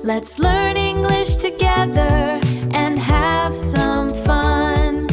Let's learn English together and have some fun.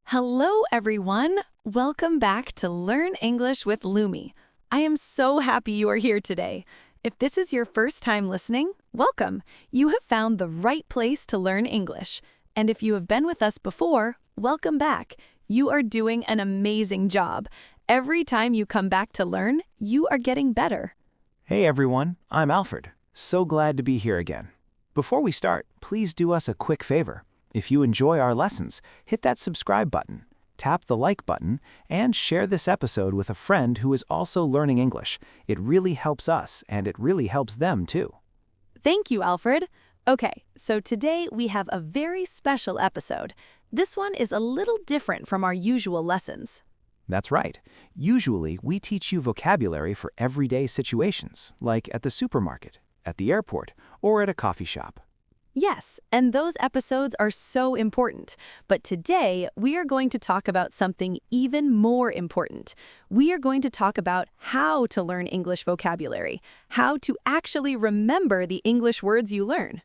Hello, everyone. Welcome back to Learn English with Lumi. I am so happy you are here today. If this is your first time listening, welcome. You have found the right place to learn English. And if you have been with us before, welcome back. You are doing an amazing job. Every time you come back to learn, you are getting better. Hey everyone, I'm Alfred. So glad to be here again. Before we start, please do us a quick favor. If you enjoy our lessons, hit that subscribe button, tap the like button, and share this episode with a friend who is also learning English. It really helps us, and it really helps them too. Thank you, Alfred. Okay, so today we have a very special episode. This one is a little different from our usual lessons. That's right. Usually, we teach you vocabulary for everyday situations, like at the supermarket, at the airport, or at a coffee shop. Yes, and those episodes are so important. But today, we are going to talk about something even more important. We are going to talk about how to learn English vocabulary, how to actually remember the English words you learn.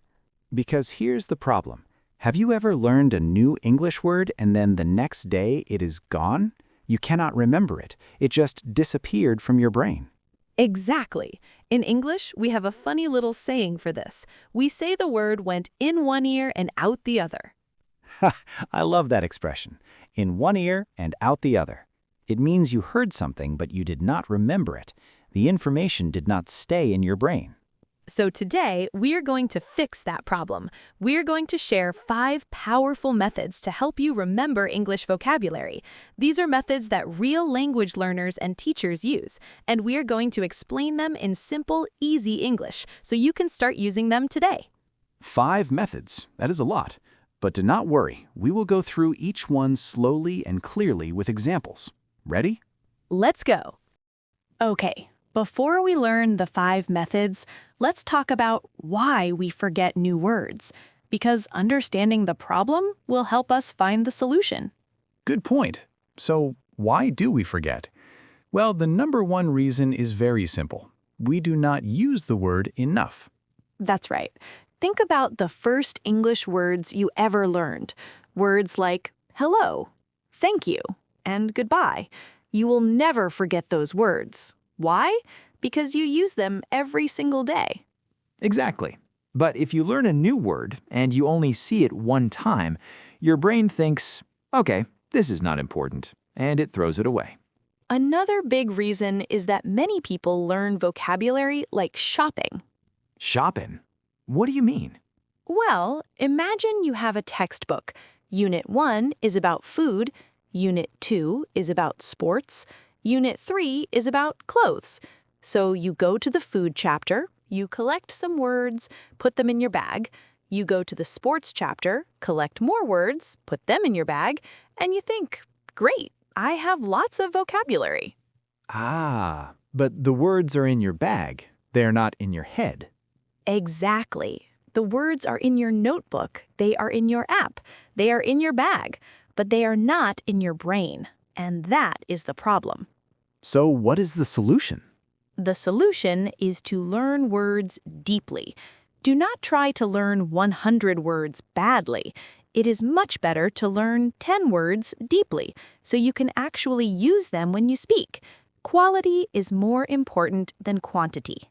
Because here's the problem. Have you ever learned a new English word and then the next day it is gone? You cannot remember it. It just disappeared from your brain. Exactly. In English, we have a funny little saying for this. We say the word went in one ear and out the other. I love that expression. In one ear and out the other. It means you heard something, but you did not remember it. The information did not stay in your brain. So today, we are going to fix that problem. We are going to share 5 powerful methods to help you remember English vocabulary. These are methods that real language learners and teachers use, and we are going to explain them in simple, easy English, so you can start using them today. 5 methods. That is a lot. But do not worry. We will go through each one slowly and clearly with examples. Ready? Let's go. Okay. Before we learn the 5 methods, let's talk about why we forget new words, because understanding the problem will help us find the solution. Good point. So why do we forget? Well, the number one reason is very simple. We do not use the word enough. That's right. Think about the first English words you ever learned. Words like hello, thank you, and goodbye. You will never forget those words. Why? Because you use them every single day. Exactly. But if you learn a new word and you only see it one time, your brain thinks, okay, this is not important, and it throws it away. Another big reason is that many people learn vocabulary like shopping. Shopping? What do you mean? Well, imagine you have a textbook. Unit 1 is about food, Unit 2 is about sports, Unit 3 is about clothes. So you go to the food chapter, you collect some words, put them in your bag. You go to the sports chapter, collect more words, put them in your bag, and you think, great, I have lots of vocabulary. Ah, but the words are in your bag. They're not in your head. Exactly. The words are in your notebook. They are in your app. They are in your bag. But they are not in your brain. And that is the problem. So what is the solution? The solution is to learn words deeply. Do not try to learn 100 words badly. It is much better to learn 10 words deeply, so you can actually use them when you speak. Quality is more important than quantity.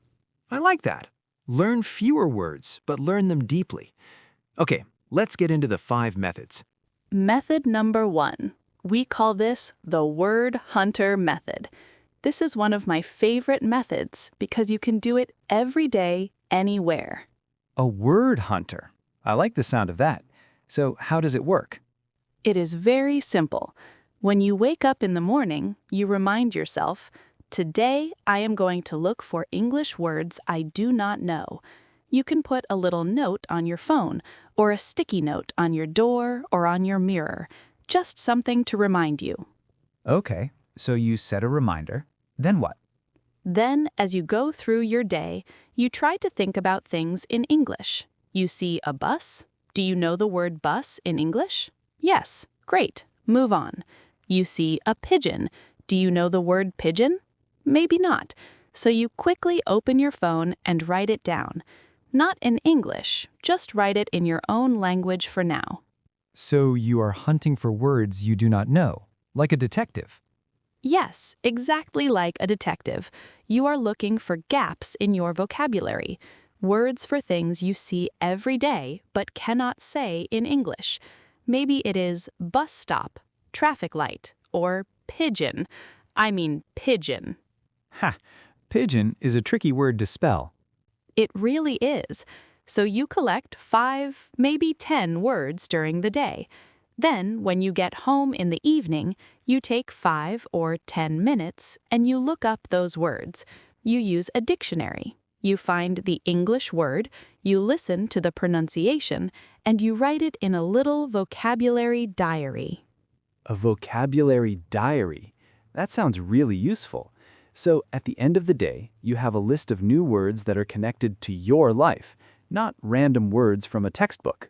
I like that. Learn fewer words, but learn them deeply. Okay, let's get into the 5 methods. Method number 1. We call this the word hunter method. This is one of my favorite methods because you can do it every day, anywhere. A word hunter. I like the sound of that. So how does it work? It is very simple. When you wake up in the morning, you remind yourself, today I am going to look for English words I do not know. You can put a little note on your phone or a sticky note on your door or on your mirror. Just something to remind you. Okay, so you set a reminder. Then what? Then, as you go through your day, you try to think about things in English. You see a bus? Do you know the word bus in English? Yes, great. Move on. You see a pigeon. Do you know the word pigeon? Maybe not. So you quickly open your phone and write it down. Not in English, just write it in your own language for now. So you are hunting for words you do not know, like a detective. Yes, exactly like a detective. You are looking for gaps in your vocabulary, words for things you see every day but cannot say in English. Maybe it is bus stop, traffic light, or pigeon. I mean pigeon. Ha! Pigeon is a tricky word to spell. It really is. So you collect 5, maybe 10 words during the day. Then, when you get home in the evening, you take 5 or 10 minutes and you look up those words. You use a dictionary. You find the English word, you listen to the pronunciation, and you write it in a little vocabulary diary. A vocabulary diary. That sounds really useful. So at the end of the day, you have a list of new words that are connected to your life, not random words from a textbook.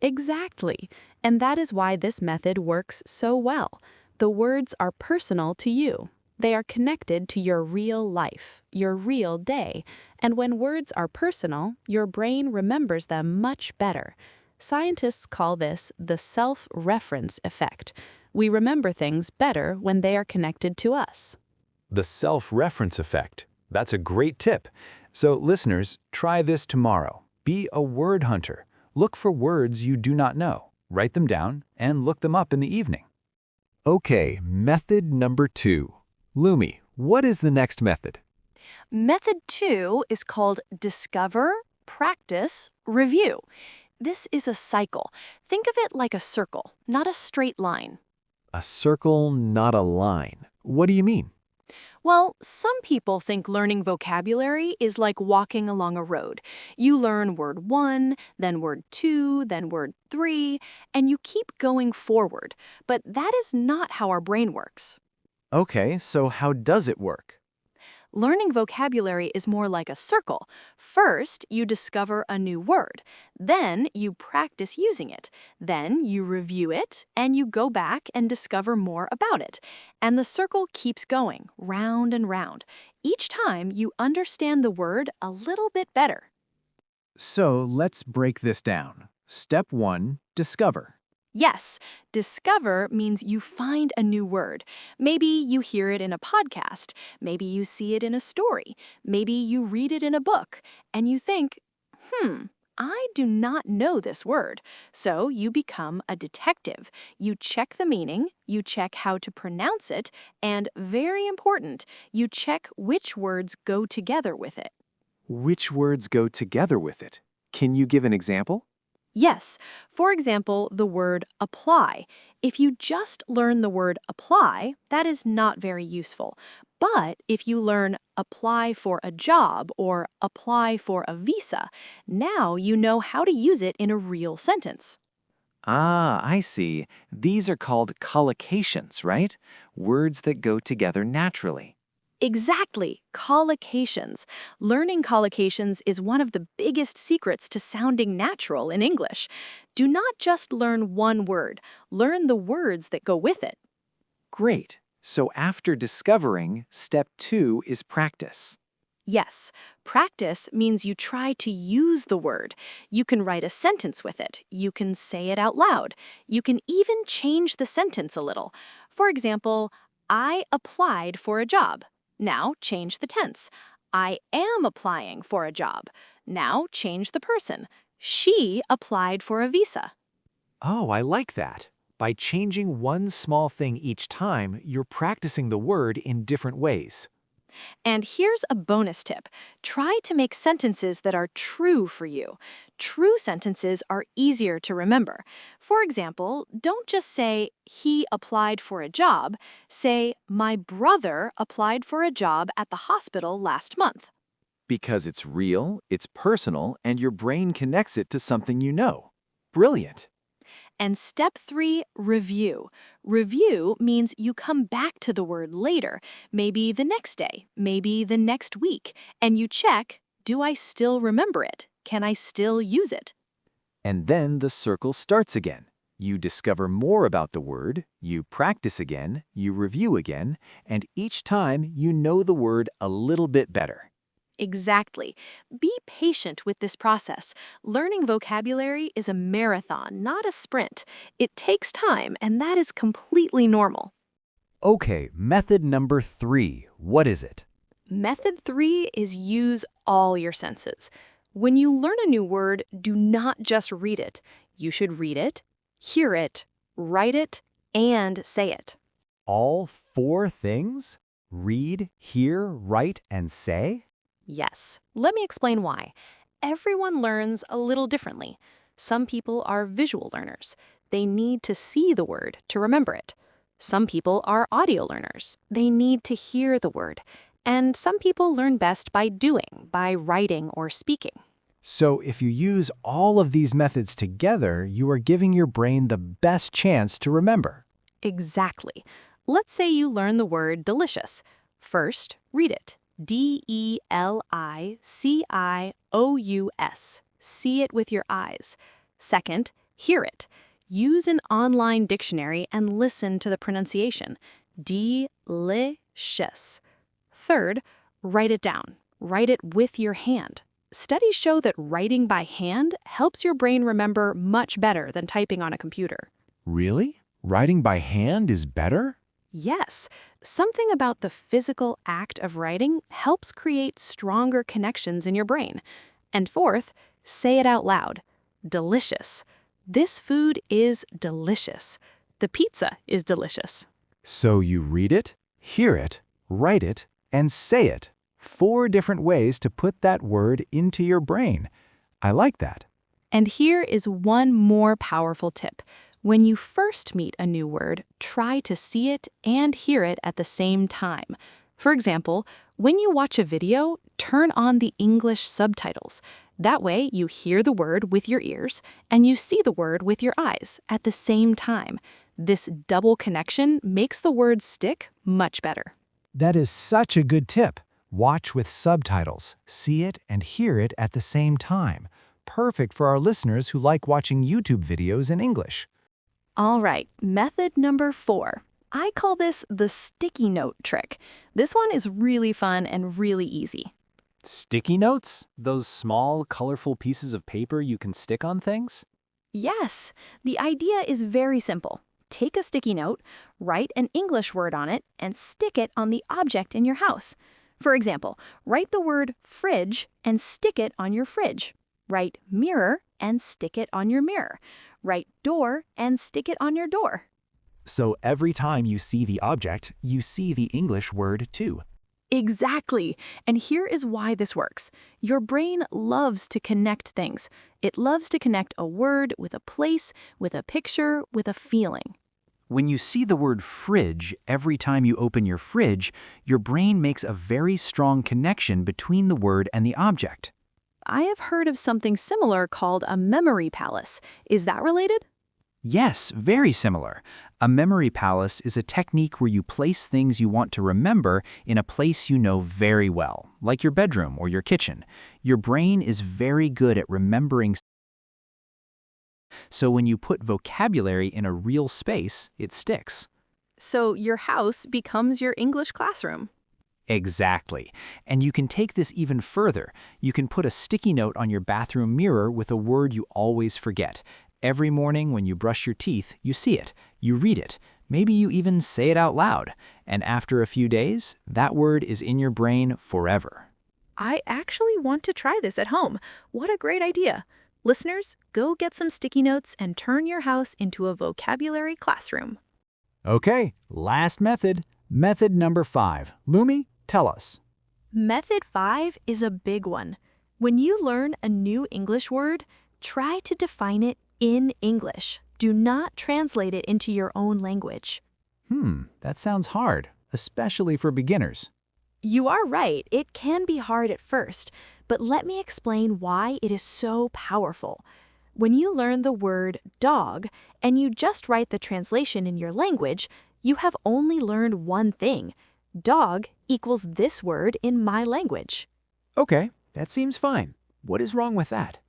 Exactly. And that is why this method works so well. The words are personal to you. They are connected to your real life, your real day. And when words are personal, your brain remembers them much better. Scientists call this the self-reference effect. We remember things better when they are connected to us. The self-reference effect. That's a great tip. So listeners, try this tomorrow. Be a word hunter. Look for words you do not know. Write them down and look them up in the evening. Okay, method number 2. Lumi, what is the next method? Method 2 is called discover, practice, review. This is a cycle. Think of it like a circle, not a straight line. A circle, not a line. What do you mean? Well, some people think learning vocabulary is like walking along a road. You learn word 1, then word 2, then word 3, and you keep going forward. But that is not how our brain works. Okay, so how does it work? Learning vocabulary is more like a circle. First, you discover a new word. Then, you practice using it. Then, you review it, and you go back and discover more about it. And the circle keeps going, round and round. Each time, you understand the word a little bit better. So let's break this down. Step 1, discover. Yes, discover means you find a new word. Maybe you hear it in a podcast. Maybe you see it in a story. Maybe you read it in a book. And you think, I do not know this word. So you become a detective. You check the meaning, you check how to pronounce it, and very important, you check which words go together with it. Which words go together with it? Can you give an example? Yes. For example, the word apply. If you just learn the word apply, that is not very useful. But if you learn apply for a job or apply for a visa, now you know how to use it in a real sentence. Ah, I see. These are called collocations, right? Words that go together naturally. Exactly, collocations. Learning collocations is one of the biggest secrets to sounding natural in English. Do not just learn one word, learn the words that go with it. Great. So after discovering, step 2 is practice. Yes, practice means you try to use the word. You can write a sentence with it. You can say it out loud. You can even change the sentence a little. For example, I applied for a job. Now change the tense. I am applying for a job. Now change the person. She applied for a visa. Oh, I like that. By changing one small thing each time, you're practicing the word in different ways. And here's a bonus tip. Try to make sentences that are true for you. True sentences are easier to remember. For example, don't just say, he applied for a job. Say, my brother applied for a job at the hospital last month. Because it's real, it's personal, and your brain connects it to something you know. Brilliant. And step 3, review. Review means you come back to the word later, maybe the next day, maybe the next week, and you check, do I still remember it? Can I still use it? And then the circle starts again. You discover more about the word, you practice again, you review again, and each time you know the word a little bit better. Exactly. Be patient with this process. Learning vocabulary is a marathon, not a sprint. It takes time, and that is completely normal. Okay, method number 3. What is it? Method 3 is use all your senses. When you learn a new word, do not just read it. You should read it, hear it, write it, and say it. All 4 things? Read, hear, write, and say? Yes. Let me explain why. Everyone learns a little differently. Some people are visual learners. They need to see the word to remember it. Some people are audio learners. They need to hear the word. And some people learn best by doing, by writing or speaking. So if you use all of these methods together, you are giving your brain the best chance to remember. Exactly. Let's say you learn the word delicious. First, read it. D-E-L-I-C-I-O-U-S. See it with your eyes. Second, hear it. Use an online dictionary and listen to the pronunciation. Delicious. Third, write it down. Write it with your hand. Studies show that writing by hand helps your brain remember much better than typing on a computer. Really? Writing by hand is better? Yes, something about the physical act of writing helps create stronger connections in your brain. And fourth, say it out loud. Delicious. This food is delicious. The pizza is delicious. So you read it, hear it, write it, and say it. 4 different ways to put that word into your brain. I like that. And here is one more powerful tip. When you first meet a new word, try to see it and hear it at the same time. For example, when you watch a video, turn on the English subtitles. That way, you hear the word with your ears and you see the word with your eyes at the same time. This double connection makes the word stick much better. That is such a good tip. Watch with subtitles. See it and hear it at the same time. Perfect for our listeners who like watching YouTube videos in English. All right, method number 4. I call this the sticky note trick. This one is really fun and really easy. Sticky notes? Those small, colorful pieces of paper you can stick on things? Yes, the idea is very simple. Take a sticky note, write an English word on it, and stick it on the object in your house. For example, write the word fridge and stick it on your fridge. Write mirror and stick it on your mirror. Write door and stick it on your door. So every time you see the object, you see the English word too. Exactly. And here is why this works. Your brain loves to connect things. It loves to connect a word with a place, with a picture, with a feeling. When you see the word fridge every time you open your fridge, your brain makes a very strong connection between the word and the object. I have heard of something similar called a memory palace. Is that related? Yes, very similar. A memory palace is a technique where you place things you want to remember in a place you know very well, like your bedroom or your kitchen. Your brain is very good at remembering. So when you put vocabulary in a real space, it sticks. So your house becomes your English classroom. Exactly. And you can take this even further. You can put a sticky note on your bathroom mirror with a word you always forget. Every morning when you brush your teeth, you see it, you read it, maybe you even say it out loud. And after a few days, that word is in your brain forever. I actually want to try this at home. What a great idea. Listeners, go get some sticky notes and turn your house into a vocabulary classroom. Okay, last method. Method number 5. Lumi, tell us. Method 5 is a big one. When you learn a new English word, try to define it in English. Do not translate it into your own language. That sounds hard, especially for beginners. You are right, it can be hard at first, but let me explain why it is so powerful. When you learn the word dog and you just write the translation in your language, you have only learned one thing. Dog equals this word in my language. Okay, that seems fine. What is wrong with that?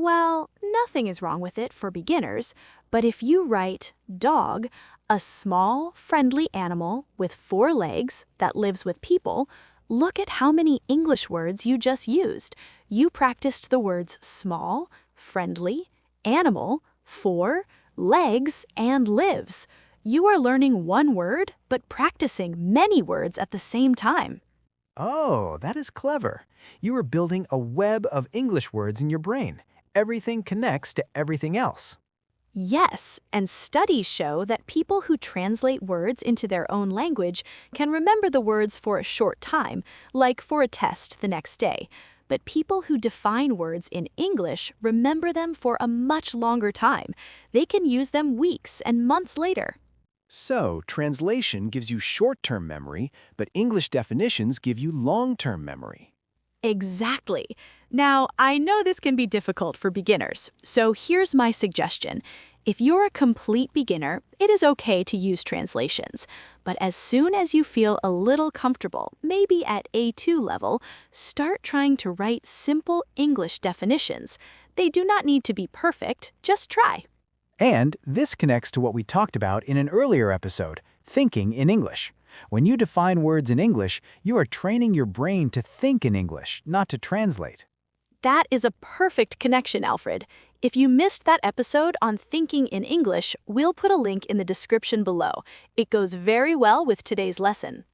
Well, nothing is wrong with it for beginners, but if you write dog, a small, friendly animal with 4 legs that lives with people, look at how many English words you just used. You practiced the words small, friendly, animal, 4, legs, and lives. You are learning one word, but practicing many words at the same time. Oh, that is clever. You are building a web of English words in your brain. Everything connects to everything else. Yes, and studies show that people who translate words into their own language can remember the words for a short time, like for a test the next day. But people who define words in English remember them for a much longer time. They can use them weeks and months later. So, translation gives you short-term memory, but English definitions give you long-term memory. Exactly. Now, I know this can be difficult for beginners, so here's my suggestion. If you're a complete beginner, it is okay to use translations. But as soon as you feel a little comfortable, maybe at A2 level, start trying to write simple English definitions. They do not need to be perfect, just try. And this connects to what we talked about in an earlier episode, thinking in English. When you define words in English, you are training your brain to think in English, not to translate. That is a perfect connection, Alfred. If you missed that episode on thinking in English, we'll put a link in the description below. It goes very well with today's lesson.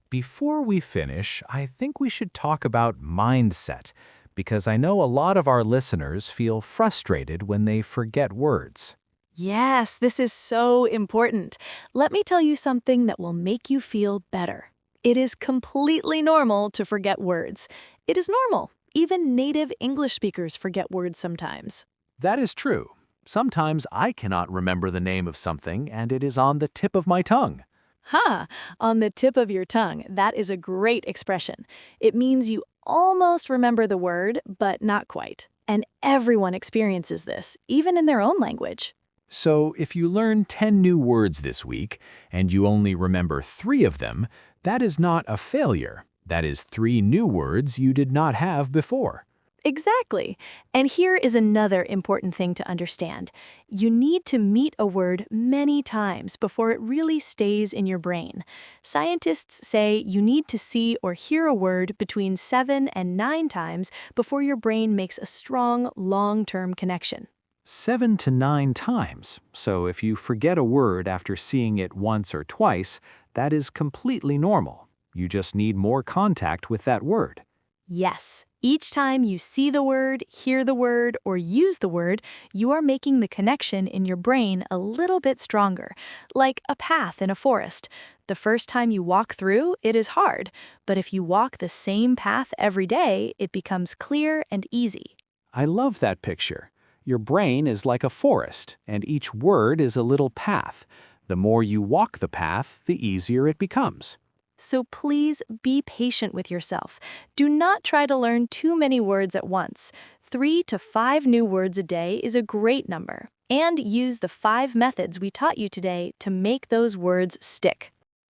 Before we finish, I think we should talk about mindset, because I know a lot of our listeners feel frustrated when they forget words. Yes, this is so important. Let me tell you something that will make you feel better. It is completely normal to forget words. It is normal. Even native English speakers forget words sometimes. That is true. Sometimes I cannot remember the name of something, and it is on the tip of my tongue. Ha! On the tip of your tongue. That is a great expression. It means you almost remember the word, but not quite. And everyone experiences this, even in their own language. So if you learn 10 new words this week, and you only remember 3 of them, that is not a failure. That is 3 new words you did not have before. Exactly. And here is another important thing to understand. You need to meet a word many times before it really stays in your brain. Scientists say you need to see or hear a word between 7 and 9 times before your brain makes a strong, long-term connection. 7 to 9 times. So if you forget a word after seeing it once or twice, that is completely normal. You just need more contact with that word. Yes. Each time you see the word, hear the word, or use the word, you are making the connection in your brain a little bit stronger, like a path in a forest. The first time you walk through, it is hard, but if you walk the same path every day, it becomes clear and easy. I love that picture. Your brain is like a forest, and each word is a little path. The more you walk the path, the easier it becomes. So please be patient with yourself. Do not try to learn too many words at once. 3 to 5 new words a day is a great number. And use the 5 methods we taught you today to make those words stick.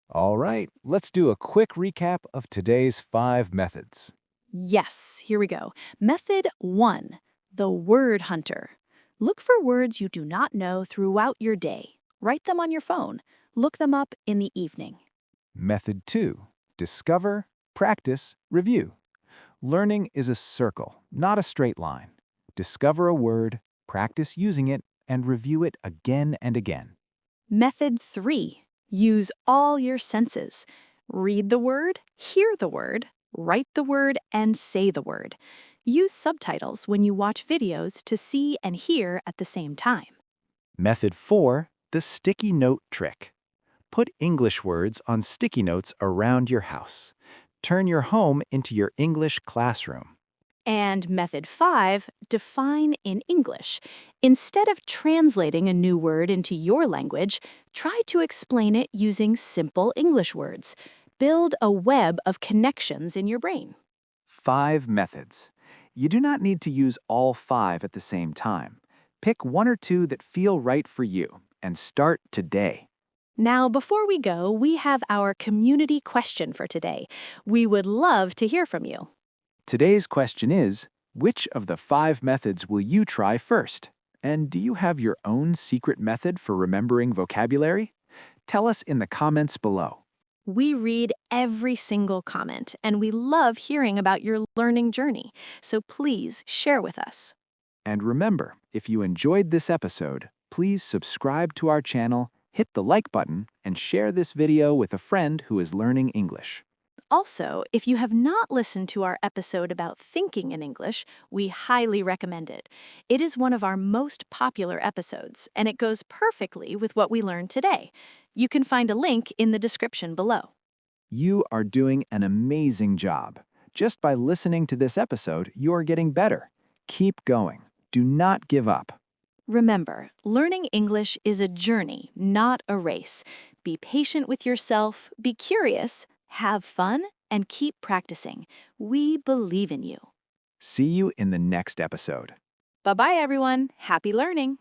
All right, let's do a quick recap of today's 5 methods. Yes, here we go. Method 1, the word hunter. Look for words you do not know throughout your day. Write them on your phone. Look them up in the evening. Method 2, discover, practice, review. Learning is a circle, not a straight line. Discover a word, practice using it, and review it again and again. Method 3, use all your senses. Read the word, hear the word, write the word, and say the word. Use subtitles when you watch videos to see and hear at the same time. Method 4, the sticky note trick. Put English words on sticky notes around your house. Turn your home into your English classroom. And method 5, define in English. Instead of translating a new word into your language, try to explain it using simple English words. Build a web of connections in your brain. 5 methods. You do not need to use all 5 at the same time. Pick 1 or 2 that feel right for you and start today. Now, before we go, we have our community question for today. We would love to hear from you. Today's question is, Which of the 5 methods will you try first? And do you have your own secret method for remembering vocabulary? Tell us in the comments below. We read every single comment, and we love hearing about your learning journey, so please share with us. And remember, if you enjoyed this episode, please subscribe to our channel, hit the like button, and share this video with a friend who is learning English. Also, if you have not listened to our episode about thinking in English, we highly recommend it. It is one of our most popular episodes, and it goes perfectly with what we learned today. You can find a link in the description below. You are doing an amazing job. Just by listening to this episode, you are getting better. Keep going. Do not give up. Remember, learning English is a journey, not a race. Be patient with yourself, be curious, have fun, and keep practicing. We believe in you. See you in the next episode. Bye-bye, everyone. Happy learning.